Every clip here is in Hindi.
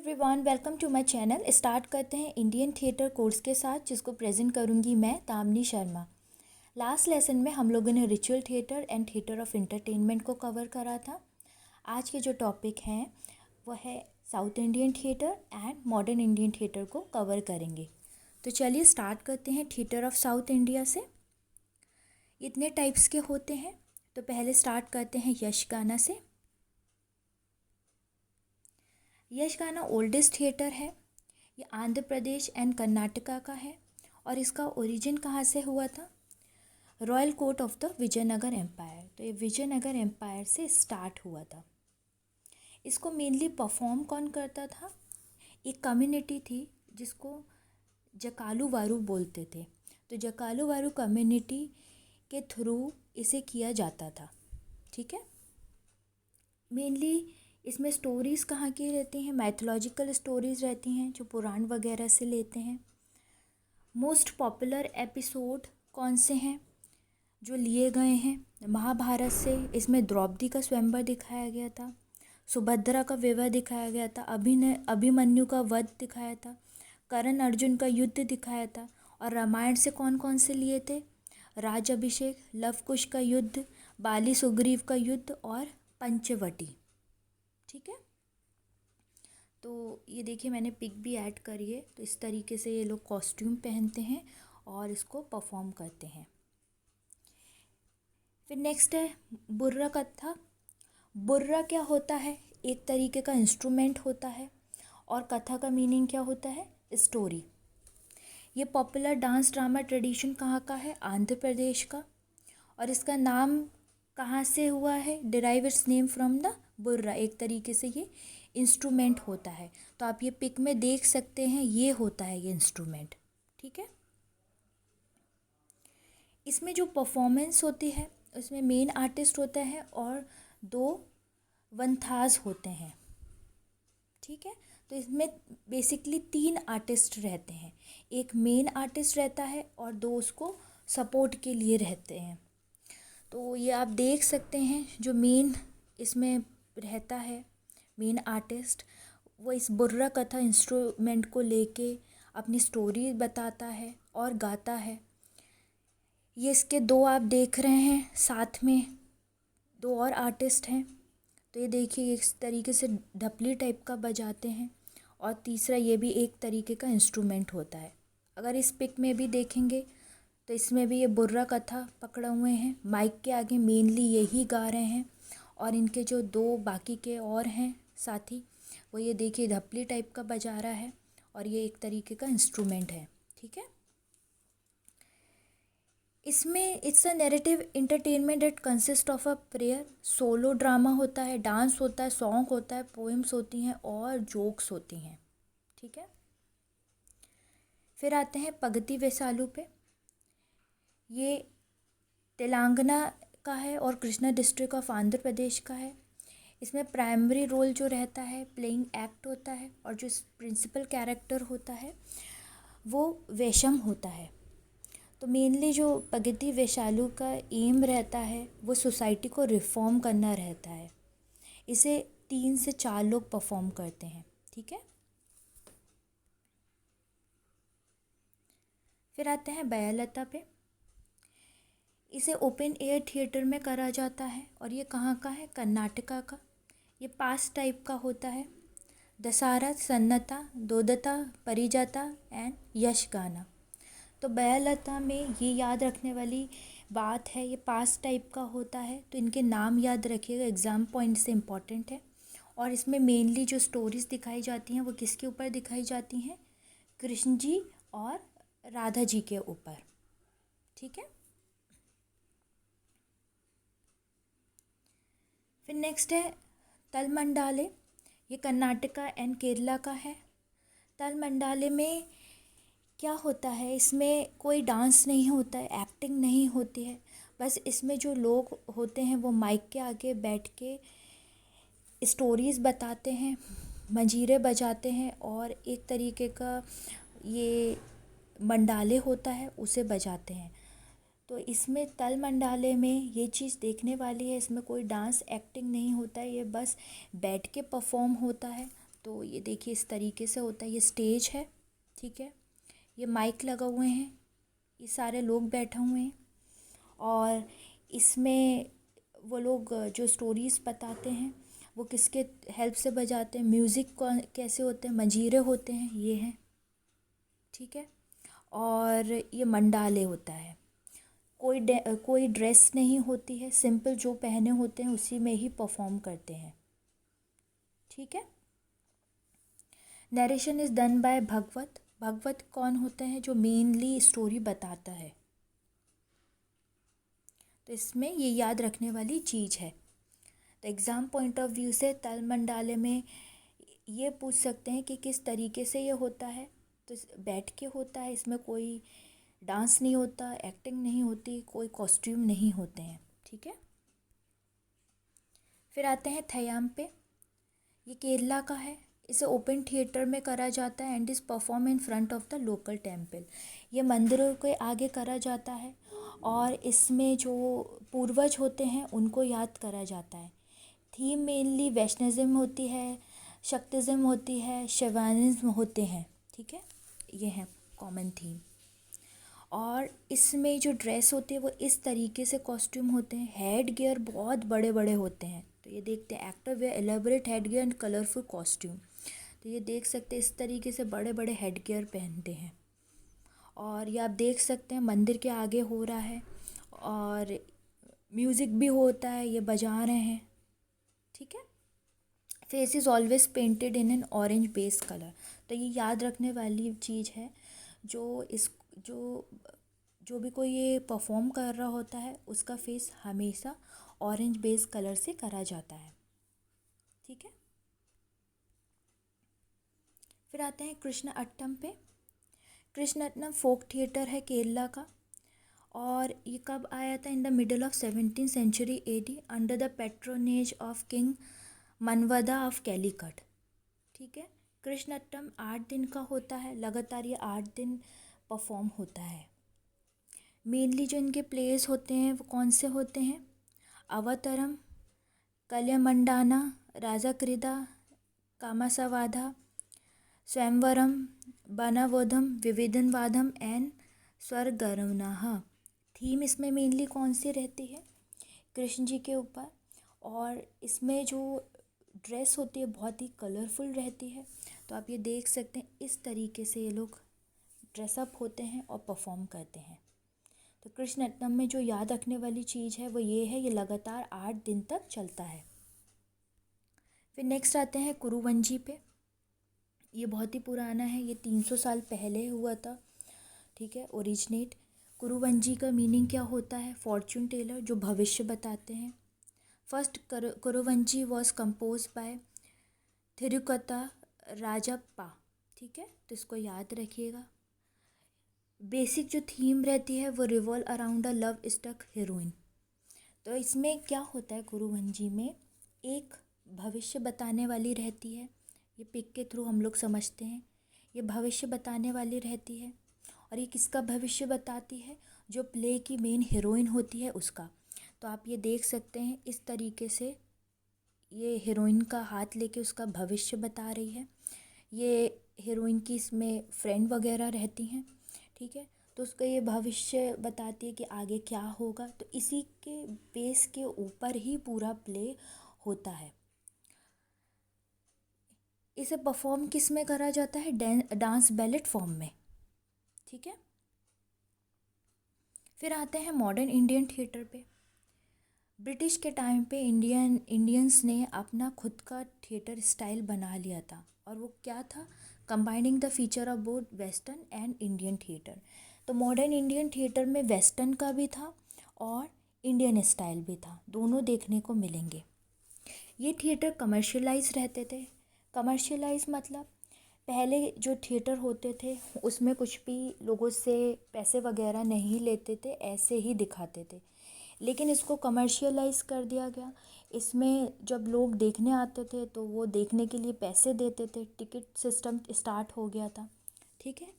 Everyone, welcome to my channel. Start करते हैं इंडियन थिएटर कोर्स के साथ, जिसको प्रेजेंट करूंगी मैं, तामनी शर्मा। लास्ट लेसन में हम लोगों ने ritual theatre and theatre of entertainment को कवर करा था। आज के जो टॉपिक हैं वो है south Indian theatre and modern Indian theatre को कवर करेंगे। तो चलिए स्टार्ट करते हैं थिएटर ऑफ साउथ इंडिया से। इतने टाइप्स के होते हैं। तो पहले स्टार्ट करते हैं यक्षगाना से। यक्षगाना ओल्डेस्ट थिएटर है। ये आंध्र प्रदेश एंड कर्नाटका का है और इसका ओरिजिन कहाँ से हुआ था? Royal court of the Vijayanagara empire. तो ये विजयनगर एम्पायर से स्टार्ट हुआ था। इसको मेनली परफॉर्म कौन करता था? एक कम्युनिटी थी जिसको जकालू वारू बोलते थे। तो जकालू वारू कम्युनिटी के थ्रू इसे किया जाता था। ठीक है। मेनली इसमें स्टोरीज़ कहाँ की रहती हैं? मैथोलॉजिकल स्टोरीज़ रहती हैं जो पुराण वगैरह से लेते हैं। मोस्ट पॉपुलर एपिसोड कौन से हैं जो लिए गए हैं? महाभारत से इसमें द्रौपदी का स्वयंवर दिखाया गया था, सुभद्रा का विवाह दिखाया गया था, अभिमन्यु का वध दिखाया था, कर्ण अर्जुन का युद्ध दिखाया था। और रामायण से कौन कौन से लिए थे? राज अभिषेक, लव कुश का युद्ध, बाली सुग्रीव का युद्ध और पंचवटी। ठीक है। तो ये देखिए, मैंने पिक भी ऐड करी है। तो इस तरीके से ये लोग कॉस्ट्यूम पहनते हैं और इसको परफॉर्म करते हैं। फिर नेक्स्ट है बुर्रा कथा। बुर्रा क्या होता है? एक तरीके का इंस्ट्रूमेंट होता है। और कथा का मीनिंग क्या होता है? स्टोरी। ये पॉपुलर डांस ड्रामा ट्रेडिशन कहाँ का है? आंध्र प्रदेश का। और इसका नाम कहाँ से हुआ है? Derive its name from the Burra. एक तरीके से ये इंस्ट्रूमेंट होता है। तो आप ये पिक में देख सकते हैं, ये होता है ये इंस्ट्रूमेंट। ठीक है। इसमें जो परफॉर्मेंस होती है उसमें मेन आर्टिस्ट होता है और 2 वंथाज होते हैं। ठीक है। तो इसमें बेसिकली 3 आर्टिस्ट रहते हैं। एक मेन आर्टिस्ट रहता है और 2 उसको सपोर्ट के लिए रहते हैं। तो ये आप देख सकते हैं, जो मेन इसमें रहता है, मेन आर्टिस्ट, वो इस बुर्रा कथा इंस्ट्रूमेंट को लेके अपनी स्टोरी बताता है और गाता है। ये इसके 2 आप देख रहे हैं, साथ में 2 और आर्टिस्ट हैं। तो ये देखिए, इस तरीके से ढपली टाइप का बजाते हैं। और तीसरा ये भी एक तरीके का इंस्ट्रूमेंट होता है। अगर इस पिक में भी देखेंगे तो इसमें भी ये बुर्रा कथा पकड़े हुए हैं। माइक के आगे मेनली यही गा रहे हैं। और इनके जो 2 बाकी के और हैं साथी, वो ये देखिए ढपली टाइप का बजा रहा है और ये एक तरीके का इंस्ट्रूमेंट है। ठीक है। इसमें it's a narrative entertainment it consist of a prayer. Solo drama होता है, डांस होता है, सॉन्ग होता है, पोएम्स होती हैं और जोक्स होती हैं। ठीक है। फिर आते हैं पगती वेसालू पे। ये तेलंगाना का है और कृष्णा डिस्ट्रिक्ट ऑफ आंध्र प्रदेश का है। इसमें प्राइमरी रोल जो रहता है प्लेइंग एक्ट होता है और जो प्रिंसिपल कैरेक्टर होता है वो वेशम होता है। तो मेनली जो पगती वैशालू का एम रहता है वो सोसाइटी को रिफॉर्म करना रहता है। इसे 3 से 4 लोग परफॉर्म करते हैं। ठीक है। फिर आते हैं बयालता पे। इसे ओपन एयर थिएटर में करा जाता है और ये कहाँ का है? कर्नाटका का। ये 5 टाइप का होता है: दशहरा, सन्नता, दोदता, परिजाता एंड यक्षगाना। तो बयालता में ये याद रखने वाली बात है, ये 5 टाइप का होता है। तो इनके नाम याद रखिएगा, एग्ज़ाम पॉइंट से इम्पॉर्टेंट है। और इसमें मेनली जो स्टोरीज़ दिखाई जाती हैं वो किसके ऊपर दिखाई जाती हैं? कृष्ण जी और राधा जी के ऊपर। ठीक है। फिर नेक्स्ट है तलमंडाले। ये कर्नाटका एंड केरला का है। तलमंडाले में क्या होता है? इसमें कोई डांस नहीं होता है, एक्टिंग नहीं होती है। बस इसमें जो लोग होते हैं वो माइक के आगे बैठ के स्टोरीज़ बताते हैं, मंजीरे बजाते हैं और एक तरीके का ये मंडाले होता है उसे बजाते हैं। तो इसमें तल मंडाले में ये चीज़ देखने वाली है, इसमें कोई डांस एक्टिंग नहीं होता है, ये बस बैठ के परफॉर्म होता है। तो ये देखिए इस तरीके से होता है। ये स्टेज है, ठीक है, ये माइक लगा हुए हैं, ये सारे लोग बैठे हुए हैं और इसमें वो लोग जो स्टोरीज़ बताते हैं वो किसके हेल्प से बजाते हैं, म्यूज़िक कैसे होते हैं, मंजीरे होते हैं, ये हैं, ठीक है। और ये मंडाले होता है। कोई ड्रेस नहीं होती है, सिंपल जो पहने होते हैं उसी में ही परफॉर्म करते हैं, ठीक है। नरेशन इज़ डन बाय भगवत। भगवत कौन होते हैं? जो मेनली स्टोरी बताता है। तो इसमें ये याद रखने वाली चीज़ है। तो एग्ज़ाम पॉइंट ऑफ व्यू से तल मंडाले में ये पूछ सकते हैं कि किस तरीके से ये होता है। तो बैठ के होता है, इसमें कोई डांस नहीं होता, एक्टिंग नहीं होती, कोई कॉस्ट्यूम नहीं होते हैं, ठीक है। फिर आते हैं थयाम पे। ये केरला का है। इसे ओपन थिएटर में करा जाता है and is perform in front of the local temple. ये मंदिरों के आगे करा जाता है और इसमें जो पूर्वज होते हैं उनको याद करा जाता है। थीम मेनली वैष्णविज्म होती है, शक्तिज्म होती है, शैवानिज्म होते हैं, ठीक है, ये है कॉमन थीम। और इसमें जो ड्रेस होती है वो इस तरीके से कॉस्ट्यूम होते हैं। हेड गियर बहुत बड़े बड़े होते हैं। तो ये देखते हैं actor wear elaborate headgear and colourful costume. तो ये देख सकते हैं इस तरीके से बड़े बड़े हेड गियर पहनते हैं। और ये आप देख सकते हैं मंदिर के आगे हो रहा है और म्यूज़िक भी होता है, ये बजा रहे हैं, ठीक है। Face is always painted in an orange base colour. तो ये याद रखने वाली चीज़ है। जो इस जो जो भी कोई ये परफॉर्म कर रहा होता है उसका फेस हमेशा ऑरेंज बेस कलर से करा जाता है, ठीक है। फिर आते हैं कृष्ण अट्टम पे। कृष्ण अट्टम फोक थिएटर है केरला का और ये कब आया था? In the middle of 17th century AD under the patronage of king Manavada of Calicut, ठीक है। कृष्ण अट्टम 8 दिन का होता है, लगातार ये 8 दिन परफॉर्म होता है। मेनली जो इनके प्लेस होते हैं वो कौन से होते हैं? अवतरम, कल्यामंडाना, राजा क्रीड़ा, कामासवाधा, स्वयंवरम, बनवोधम, विवेदनवादम एंड स्वर्गरवनाह। थीम इसमें मेनली कौन सी रहती है? कृष्ण जी के ऊपर। और इसमें जो ड्रेस होती है बहुत ही कलरफुल रहती है। तो आप ये देख सकते हैं इस तरीके से ये लोग ड्रेसअप होते हैं और परफॉर्म करते हैं। तो कृष्ण अट्टम में जो याद रखने वाली चीज़ है वो ये है, ये लगातार 8 दिन तक चलता है। फिर नेक्स्ट आते हैं कुरुवंजी पे। ये बहुत ही पुराना है, ये 300 साल पहले हुआ था, ठीक है, ओरिजिनेट। कुरुवंजी का मीनिंग क्या होता है? फॉर्च्यून टेलर, जो भविष्य बताते हैं। First Kuravanji was composed by Thirukuta Rajappa, ठीक है, तो इसको याद रखिएगा। बेसिक जो थीम रहती है वो revolve around a lovestruck heroine. तो इसमें क्या होता है, कुरुवंजी में एक भविष्य बताने वाली रहती है। ये पिक के थ्रू हम लोग समझते हैं। ये भविष्य बताने वाली रहती है और ये किसका भविष्य बताती है? जो प्ले की मेन हीरोइन होती है उसका। तो आप ये देख सकते हैं इस तरीके से ये हीरोइन का हाथ लेके उसका भविष्य बता रही है। ये हीरोइन की इसमें फ्रेंड वगैरह रहती हैं, ठीक है, तो उसका ये भविष्य बताती है कि आगे क्या होगा। तो इसी के बेस के ऊपर ही पूरा प्ले होता है। इसे परफॉर्म किस में करा जाता है? डांस बैलेट फॉर्म में, ठीक है। फिर आते हैं मॉडर्न इंडियन थिएटर पे। ब्रिटिश के टाइम पे इंडियंस ने अपना खुद का थिएटर स्टाइल बना लिया था और वो क्या था? Combining the feature of both western and Indian theatre. तो मॉडर्न इंडियन थिएटर में वेस्टर्न का भी था और इंडियन स्टाइल भी था, दोनों देखने को मिलेंगे। ये थिएटर कमर्शियलाइज रहते थे। कमर्शियलाइज मतलब पहले जो थिएटर होते थे उसमें कुछ भी लोगों से पैसे वगैरह नहीं लेते थे, ऐसे ही दिखाते थे। लेकिन इसको कमर्शियलाइज कर दिया गया। इसमें जब लोग देखने आते थे तो वो देखने के लिए पैसे देते थे, टिकट सिस्टम स्टार्ट हो गया था, ठीक है।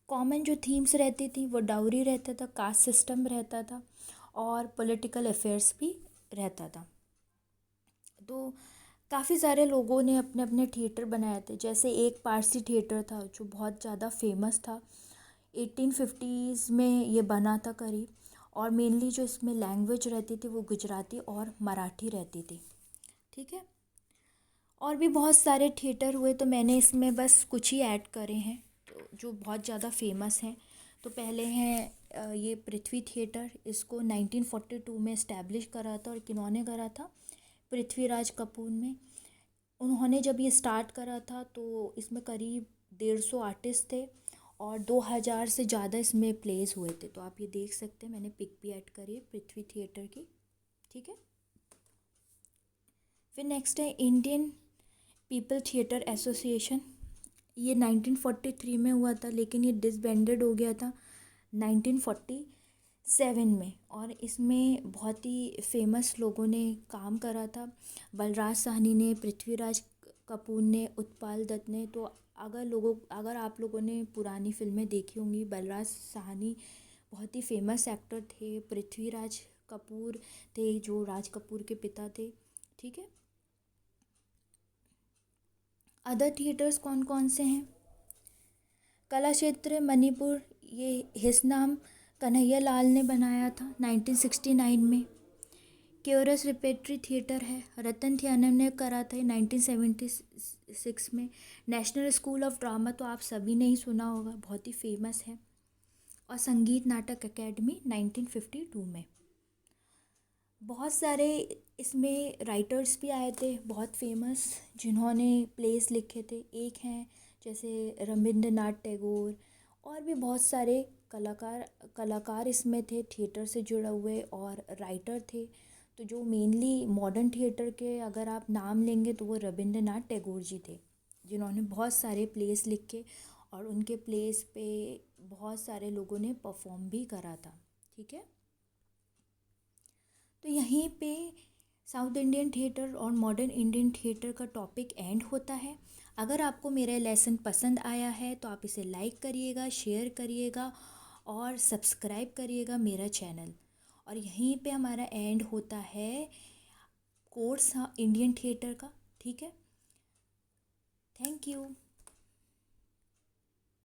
कॉमन जो थीम्स रहती थी वो डाउरी रहता था, कास्ट सिस्टम रहता था और पॉलिटिकल अफेयर्स भी रहता था। तो काफ़ी सारे लोगों ने अपने अपने थिएटर बनाए थे। जैसे एक पारसी थिएटर था जो बहुत ज़्यादा फेमस था, 1850s में ये बना था करीब, और मेनली जो इसमें लैंग्वेज रहती थी वो गुजराती और मराठी रहती थी। ठीक है। और भी बहुत सारे थिएटर हुए, तो मैंने इसमें बस कुछ ही ऐड करे हैं तो जो बहुत ज़्यादा फेमस हैं। तो पहले हैं ये पृथ्वी थिएटर। इसको 1942 में इस्टेब्लिश करा था, और किन्होंने करा था? पृथ्वीराज कपूर ने। उन्होंने जब ये स्टार्ट करा था तो इसमें करीब 150 आर्टिस्ट थे, और 2000 से ज़्यादा इसमें प्लेस हुए थे। तो आप ये देख सकते हैं, मैंने पिक भी ऐड करी है पृथ्वी थिएटर की। ठीक है। फिर नेक्स्ट है इंडियन पीपल थिएटर एसोसिएशन। ये 1943 में हुआ था, लेकिन ये डिसबैंडेड हो गया था 1947 में। और इसमें बहुत ही फेमस लोगों ने काम करा था। बलराज साहनी ने, पृथ्वीराज कपूर ने, उत्पल दत्त ने। तो अगर आप लोगों ने पुरानी फिल्में देखी होंगी, बलराज साहनी बहुत ही फेमस एक्टर थे। पृथ्वीराज कपूर थे जो राज कपूर के पिता थे। ठीक है। अदर थिएटर्स कौन कौन से हैं? कला क्षेत्र मणिपुर, ये हिस्नाम कन्हैया लाल ने बनाया था 1969 में। क्यूरस रिपेट्री थिएटर है, रतन ध्यानम ने करा था 1976 में। नेशनल स्कूल ऑफ ड्रामा तो आप सभी ने ही सुना होगा, बहुत ही फेमस है। और संगीत नाटक एकेडमी 1952 में। बहुत सारे इसमें राइटर्स भी आए थे बहुत फेमस, जिन्होंने प्लेस लिखे थे। एक हैं जैसे रविंद्रनाथ टैगोर, और भी बहुत सारे कलाकार इसमें थे, थिएटर से जुड़े हुए और राइटर थे। तो जो मेनली मॉडर्न थिएटर के अगर आप नाम लेंगे तो वो रविंद्रनाथ टैगोर जी थे, जिन्होंने बहुत सारे प्लेस लिखे, और उनके प्लेस पे बहुत सारे लोगों ने परफॉर्म भी करा था। ठीक है। तो यहीं पे साउथ इंडियन थिएटर और मॉडर्न इंडियन थिएटर का टॉपिक एंड होता है। अगर आपको मेरा लेसन पसंद आया है तो आप इसे लाइक करिएगा, शेयर करिएगा और सब्सक्राइब करिएगा मेरा चैनल। और यहीं पे हमारा एंड होता है कोर्स इंडियन थिएटर का। ठीक है। Thank you.